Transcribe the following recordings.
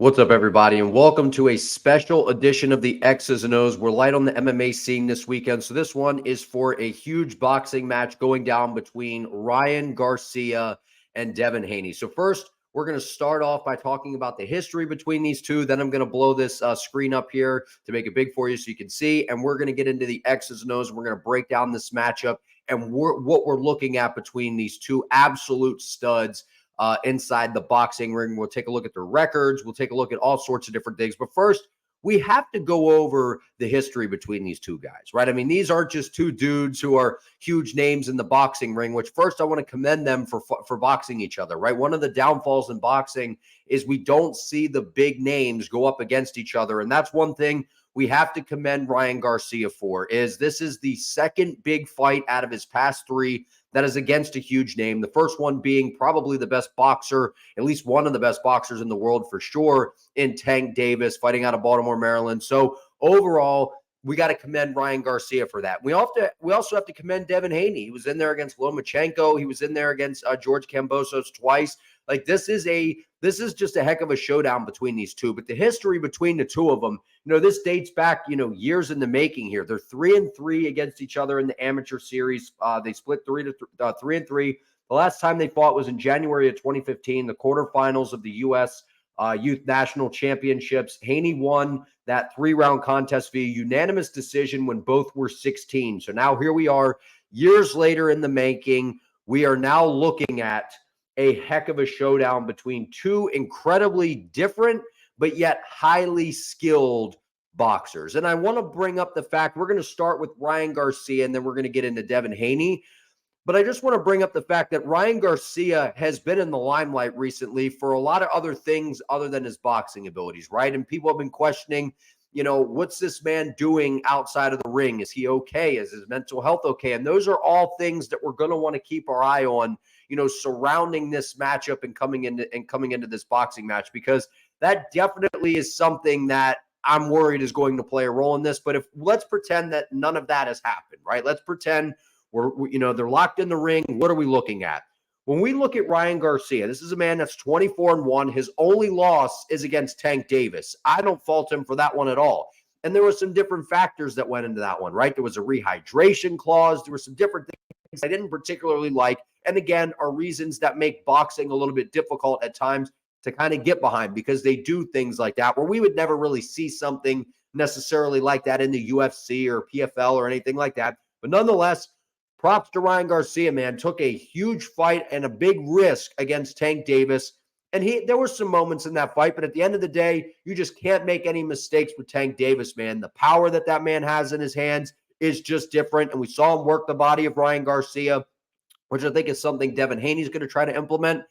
What's up, everybody, and welcome to a special edition of the X's and O's. We're light on the MMA scene this weekend, so this one is for a huge boxing match going down between Ryan Garcia and Devin Haney. So first, we're going to start off by talking about the history between these two. Then I'm going to blow this screen up here to make it big for you so you can see, and we're going to get into the X's and O's. We're going to break down this matchup and what we're looking at between these two absolute studs inside the boxing ring. We'll take a look at their records. We'll take a look at all sorts of different things. But first, we have to go over the history between these two guys, right? I mean, these aren't just two dudes who are huge names in the boxing ring, which first I want to commend them for boxing each other, right? One of the downfalls in boxing is we don't see the big names go up against each other. And that's one thing we have to commend Ryan Garcia for, is this is the second big fight out of his past three that is against a huge name. The first one being probably the best boxer, at least one of the best boxers in the world for sure, in Tank Davis, fighting out of Baltimore, Maryland. So overall, we got to commend Ryan Garcia for that. We also have to commend Devin Haney. He was in there against Lomachenko. He was in there against George Kambosos twice. Like, this is just a heck of a showdown between these two. But the history between the two of them, this dates back, years in the making here. They're 3-3 against each other in the amateur series. They split 3-3. The last time they fought was in January of 2015, the quarterfinals of the U.S. Youth National Championships. Haney won that 3-round contest via unanimous decision when both were 16. So now here we are, years later in the making. We are now looking at a heck of a showdown between two incredibly different but yet highly skilled boxers. And I want to bring up the fact, we're going to start with Ryan Garcia and then we're going to get into Devin Haney. But I just want to bring up the fact that Ryan Garcia has been in the limelight recently for a lot of other things other than his boxing abilities, right? And people have been questioning, what's this man doing outside of the ring? Is he okay? Is his mental health okay? And those are all things that we're going to want to keep our eye on, surrounding this matchup and coming into this boxing match, because that definitely is something that I'm worried is going to play a role in this. But let's pretend that none of that has happened, right? Let's pretend they're locked in the ring. What are we looking at? When we look at Ryan Garcia, this is a man that's 24-1. His only loss is against Tank Davis. I don't fault him for that one at all. And there were some different factors that went into that one, right? There was a rehydration clause. There were some different things I didn't particularly like. And again, are reasons that make boxing a little bit difficult at times to kind of get behind, because they do things like that where we would never really see something necessarily like that in the UFC or PFL or anything like that. But nonetheless, props to Ryan Garcia, man. Took a huge fight and a big risk against Tank Davis. And there were some moments in that fight, but at the end of the day, you just can't make any mistakes with Tank Davis, man. The power that man has in his hands is just different. And we saw him work the body of Ryan Garcia, which I think is something Devin Haney's going to try to implement.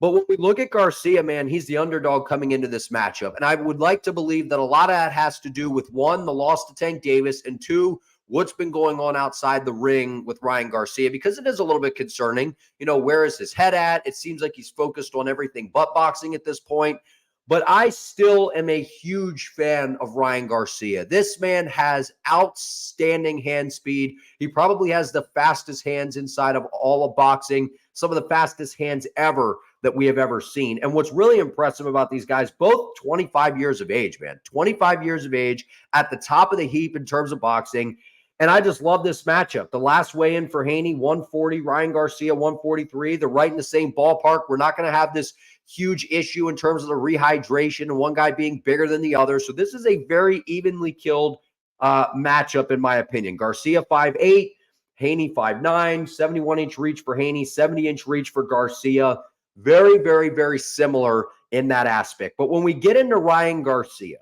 But when we look at Garcia, man, he's the underdog coming into this matchup. And I would like to believe that a lot of that has to do with, one, the loss to Tank Davis, and two, what's been going on outside the ring with Ryan Garcia, because it is a little bit concerning. Where is his head at? It seems like he's focused on everything but boxing at this point. But I still am a huge fan of Ryan Garcia. This man has outstanding hand speed. He probably has the fastest hands inside of all of boxing, some of the fastest hands ever that we have ever seen. And what's really impressive about these guys, both 25 years of age, man, 25 years of age at the top of the heap in terms of boxing. And I just love this matchup. The last weigh-in for Haney, 140, Ryan Garcia, 143. They're right in the same ballpark. We're not going to have this huge issue in terms of the rehydration and one guy being bigger than the other. So this is a very evenly killed matchup, in my opinion. Garcia 5'8", Haney 5'9", 71-inch reach for Haney, 70-inch reach for Garcia. Very, very, very similar in that aspect. But when we get into Ryan Garcia,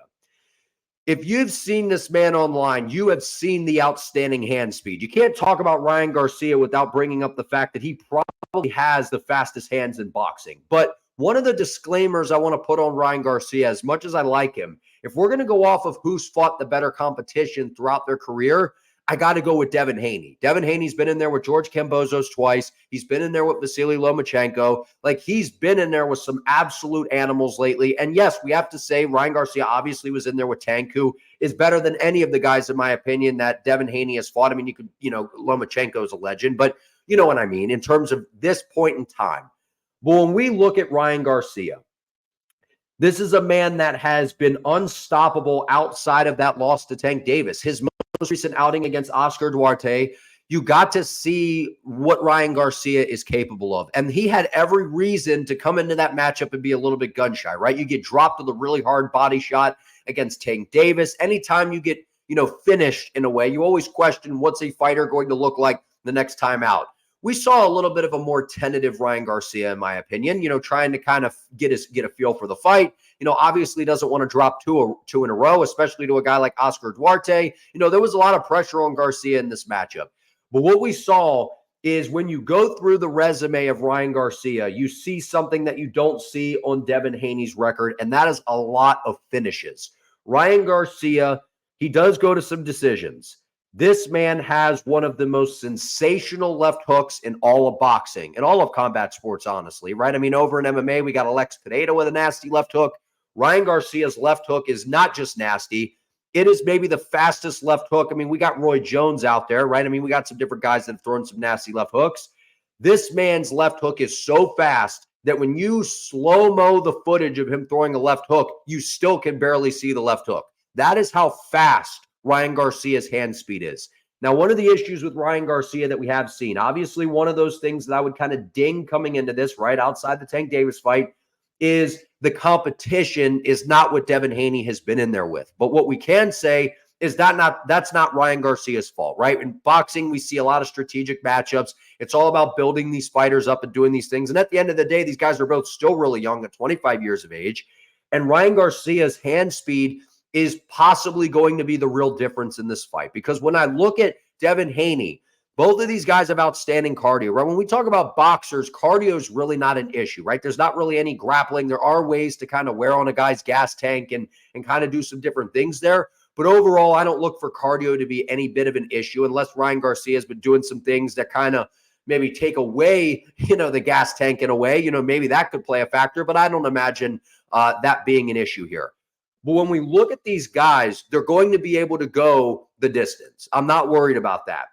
if you've seen this man online, you have seen the outstanding hand speed. You can't talk about Ryan Garcia without bringing up the fact that he probably has the fastest hands in boxing. But one of the disclaimers I want to put on Ryan Garcia, as much as I like him, if we're going to go off of who's fought the better competition throughout their career, I got to go with Devin Haney. Devin Haney's been in there with George Kambosos twice. He's been in there with Vasily Lomachenko. Like, he's been in there with some absolute animals lately. And yes, we have to say Ryan Garcia obviously was in there with Tank, who is better than any of the guys, in my opinion, that Devin Haney has fought. I mean, Lomachenko is a legend, but you know what I mean in terms of this point in time. But when we look at Ryan Garcia, This is a man that has been unstoppable outside of that loss to Tank Davis. His most recent outing against Oscar Duarte, you got to see what Ryan Garcia is capable of. And he had every reason to come into that matchup and be a little bit gun shy, right? You get dropped with a really hard body shot against Tank Davis. Anytime you get, finished in a way, you always question what's a fighter going to look like the next time out. We saw a little bit of a more tentative Ryan Garcia, in my opinion, trying to kind of get a feel for the fight. Obviously doesn't want to drop two in a row, especially to a guy like Oscar Duarte. There was a lot of pressure on Garcia in this matchup. But what we saw is when you go through the resume of Ryan Garcia, you see something that you don't see on Devin Haney's record, and that is a lot of finishes. Ryan Garcia, he does go to some decisions. This man has one of the most sensational left hooks in all of boxing, in all of combat sports, honestly, right? I mean, over in MMA, we got Alex Pineda with a nasty left hook. Ryan Garcia's left hook is not just nasty. It is maybe the fastest left hook. I mean, we got Roy Jones out there, right? I mean, we got some different guys that have thrown some nasty left hooks. This man's left hook is so fast that when you slow-mo the footage of him throwing a left hook, you still can barely see the left hook. That is how fast Ryan Garcia's hand speed is. Now, one of the issues with Ryan Garcia that we have seen, obviously one of those things that I would kind of ding coming into this, right, outside the Tank Davis fight, is the competition is not what Devin Haney has been in there with. But what we can say is that's not Ryan Garcia's fault, right? In boxing, we see a lot of strategic matchups. It's all about building these fighters up and doing these things. And at the end of the day, these guys are both still really young at 25 years of age. And Ryan Garcia's hand speed is possibly going to be the real difference in this fight. Because when I look at Devin Haney, both of these guys have outstanding cardio, right? When we talk about boxers, cardio is really not an issue, right? There's not really any grappling. There are ways to kind of wear on a guy's gas tank and kind of do some different things there. But overall, I don't look for cardio to be any bit of an issue unless Ryan Garcia has been doing some things that kind of maybe take away, the gas tank in a way. Maybe that could play a factor, but I don't imagine that being an issue here. But when we look at these guys, they're going to be able to go the distance. I'm not worried about that.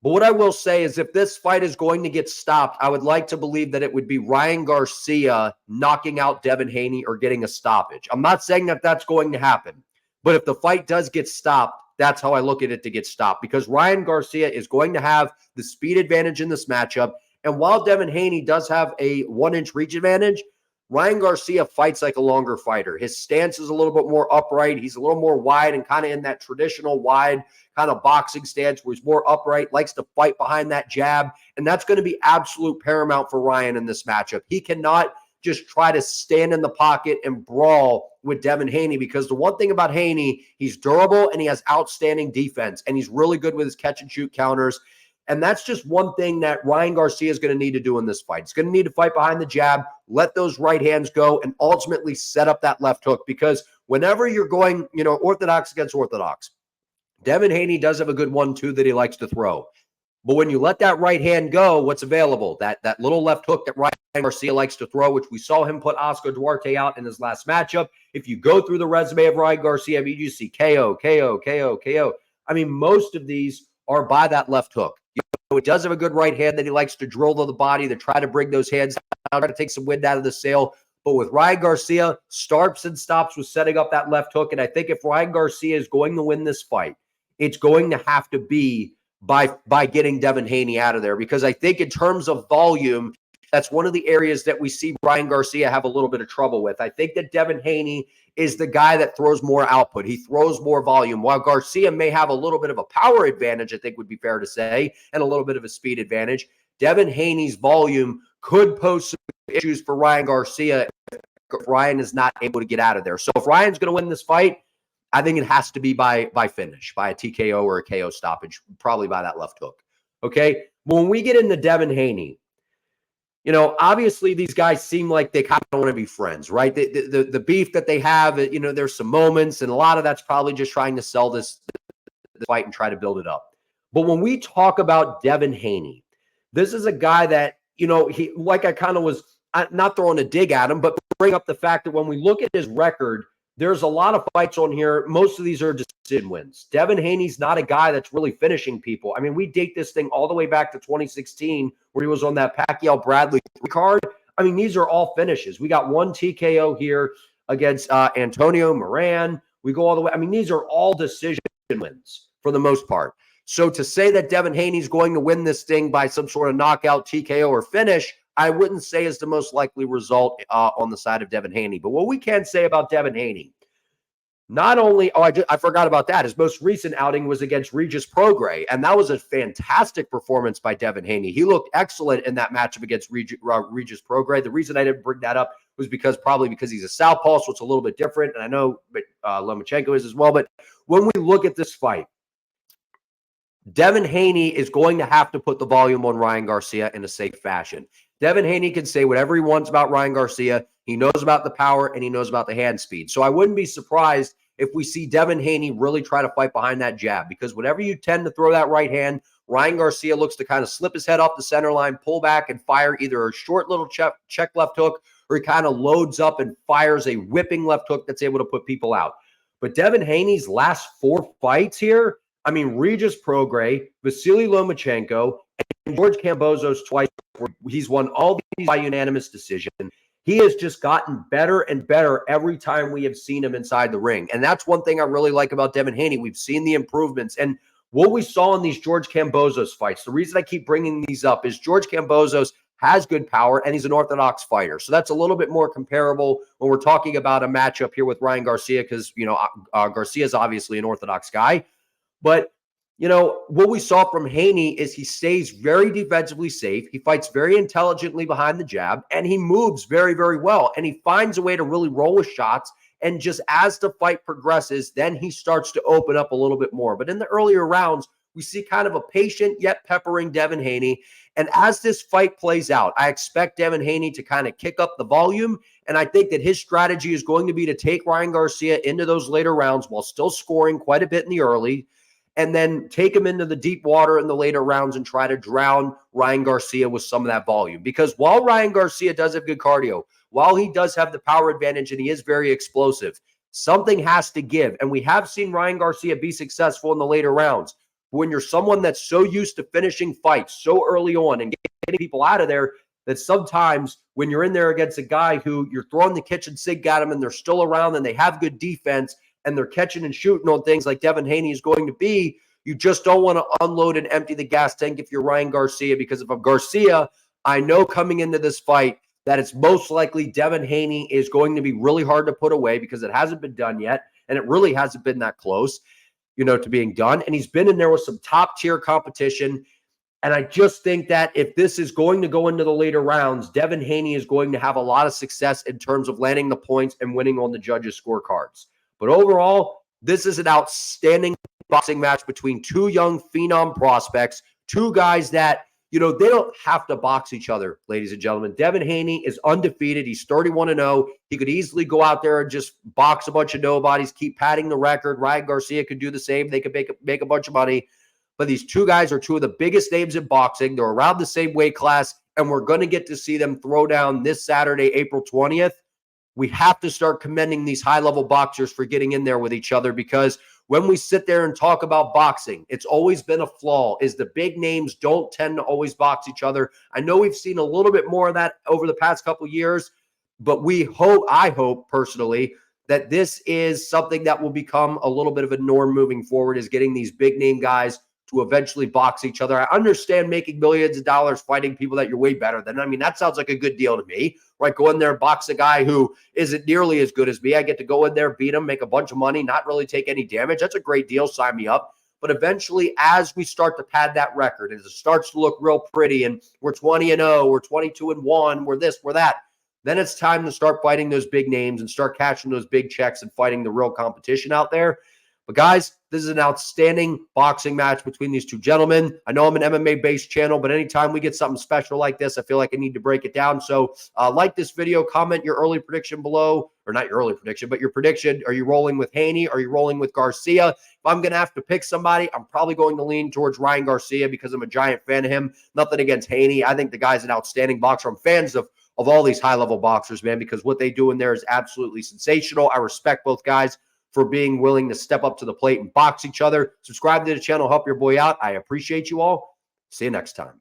But what I will say is if this fight is going to get stopped, I would like to believe that it would be Ryan Garcia knocking out Devin Haney or getting a stoppage. I'm not saying that that's going to happen. But if the fight does get stopped, that's how I look at it to get stopped. Because Ryan Garcia is going to have the speed advantage in this matchup. And while Devin Haney does have a 1-inch reach advantage, Ryan Garcia fights like a longer fighter. His stance is a little bit more upright. He's a little more wide and kind of in that traditional wide kind of boxing stance where he's more upright, likes to fight behind that jab. And that's going to be absolute paramount for Ryan in this matchup. He cannot just try to stand in the pocket and brawl with Devin Haney because the one thing about Haney, he's durable and he has outstanding defense and he's really good with his catch and shoot counters. And that's just one thing that Ryan Garcia is going to need to do in this fight. He's going to need to fight behind the jab, let those right hands go, and ultimately set up that left hook. Because whenever you're going, orthodox against orthodox, Devin Haney does have a good 1-2 that he likes to throw. But when you let that right hand go, what's available? That little left hook that Ryan Garcia likes to throw, which we saw him put Oscar Duarte out in his last matchup. If you go through the resume of Ryan Garcia, you see KO, KO, KO, KO. I mean, most of these are by that left hook. It does have a good right hand that he likes to drill to the body to try to bring those hands down, try to take some wind out of the sail. But with Ryan Garcia, starts and stops with setting up that left hook. And I think if Ryan Garcia is going to win this fight, it's going to have to be by getting Devin Haney out of there. Because I think in terms of volume, that's one of the areas that we see Ryan Garcia have a little bit of trouble with. I think that Devin Haney is the guy that throws more output. He throws more volume. While Garcia may have a little bit of a power advantage, I think would be fair to say, and a little bit of a speed advantage, Devin Haney's volume could pose some issues for Ryan Garcia if Ryan is not able to get out of there. So if Ryan's going to win this fight, I think it has to be by finish, by a TKO or a KO stoppage, probably by that left hook. Okay? When we get into Devin Haney, obviously these guys seem like they kind of want to be friends, right? The beef that they have, there's some moments, and a lot of that's probably just trying to sell this fight and try to build it up. But when we talk about Devin Haney, this is a guy that, he, like I kind of was not throwing a dig at him, but bring up the fact that when we look at his record, there's a lot of fights on here. Most of these are decision wins. Devin Haney's not a guy that's really finishing people. I mean, we date this thing all the way back to 2016 where he was on that Pacquiao-Bradley card. I mean, these are all finishes. We got one TKO here. against Antonio Moran. We go all the way. I mean, these are all decision wins for the most part. So to say that Devin Haney is going to win this thing by some sort of knockout, TKO, or finish, I wouldn't say is the most likely result on the side of Devin Haney. But what we can say about Devin Haney, not only, I forgot about that. His most recent outing was against Regis Prograis, and that was a fantastic performance by Devin Haney. He looked excellent in that matchup against Regis Prograis. The reason I didn't bring that up was probably because he's a southpaw, so it's a little bit different, and I know Lomachenko is as well. But when we look at this fight, Devin Haney is going to have to put the volume on Ryan Garcia in a safe fashion. Devin Haney can say whatever he wants about Ryan Garcia. He knows about the power and he knows about the hand speed. So I wouldn't be surprised if we see Devin Haney really try to fight behind that jab, because whenever you tend to throw that right hand, Ryan Garcia looks to kind of slip his head off the center line, pull back and fire either a short little check left hook, or he kind of loads up and fires a whipping left hook that's able to put people out. But Devin Haney's last 4 fights here, I mean, Regis Prograis, Vasily Lomachenko, and George Kambosos twice, where he's won all these by unanimous decision. He has just gotten better and better every time we have seen him inside the ring. And that's one thing I really like about Devin Haney. We've seen the improvements. And what we saw in these George Kambosos fights, the reason I keep bringing these up is George Kambosos has good power and he's an orthodox fighter. So that's a little bit more comparable when we're talking about a matchup here with Ryan Garcia, because, you know, Garcia is obviously an orthodox guy. But, you know, what we saw from Haney is he stays very defensively safe. He fights very intelligently behind the jab, and he moves very, very well. And he finds a way to really roll with shots. And just as the fight progresses, then he starts to open up a little bit more. But in the earlier rounds, we see kind of a patient yet peppering Devin Haney. And as this fight plays out, I expect Devin Haney to kind of kick up the volume. And I think that his strategy is going to be to take Ryan Garcia into those later rounds while still scoring quite a bit in the early, and then take him into the deep water in the later rounds and try to drown Ryan Garcia with some of that volume. Because while Ryan Garcia does have good cardio, while he does have the power advantage and he is very explosive, something has to give. And we have seen Ryan Garcia be successful in the later rounds. When you're someone that's so used to finishing fights so early on and getting people out of there, that sometimes when you're in there against a guy who you're throwing the kitchen sink at him and they're still around and they have good defense, and they're catching and shooting on things like Devin Haney is going to be, you just don't want to unload and empty the gas tank if you're Ryan Garcia. Because if I'm Garcia, I know coming into this fight that it's most likely Devin Haney is going to be really hard to put away, because it hasn't been done yet, and it really hasn't been that close, you know, to being done. And he's been in there with some top-tier competition. And I just think that if this is going to go into the later rounds, Devin Haney is going to have a lot of success in terms of landing the points and winning on the judges' scorecards. But overall, this is an outstanding boxing match between two young phenom prospects, two guys that, you know, they don't have to box each other, ladies and gentlemen. Devin Haney is undefeated. He's 31-0. He could easily go out there and just box a bunch of nobodies, keep padding the record. Ryan Garcia could do the same. They could make a bunch of money. But these two guys are two of the biggest names in boxing. They're around the same weight class, and we're going to get to see them throw down this Saturday, April 20th. We have to start commending these high-level boxers for getting in there with each other, because when we sit there and talk about boxing, it's always been a flaw, is the big names don't tend to always box each other. I know we've seen a little bit more of that over the past couple years, but I hope personally that this is something that will become a little bit of a norm moving forward, is getting these big-name guys to eventually box each other. I understand making millions of dollars fighting people that you're way better than. I mean, that sounds like a good deal to me, right? Go in there and box a guy who isn't nearly as good as me. I get to go in there, beat him, make a bunch of money, not really take any damage. That's a great deal. Sign me up. But eventually, as we start to pad that record, as it starts to look real pretty, and we're 20-0, we're 22-1, we're this, we're that, then it's time to start fighting those big names and start cashing those big checks and fighting the real competition out there. But guys, this is an outstanding boxing match between these two gentlemen. I know I'm an MMA-based channel, but anytime we get something special like this, I feel like I need to break it down. So like this video, comment your early prediction below, or not your early prediction, but your prediction. Are you rolling with Haney? Are you rolling with Garcia? If I'm going to have to pick somebody, I'm probably going to lean towards Ryan Garcia because I'm a giant fan of him. Nothing against Haney. I think the guy's an outstanding boxer. I'm fans of all these high-level boxers, man, because what they do in there is absolutely sensational. I respect both guys for being willing to step up to the plate and box each other. Subscribe to the channel, help your boy out. I appreciate you all. See you next time.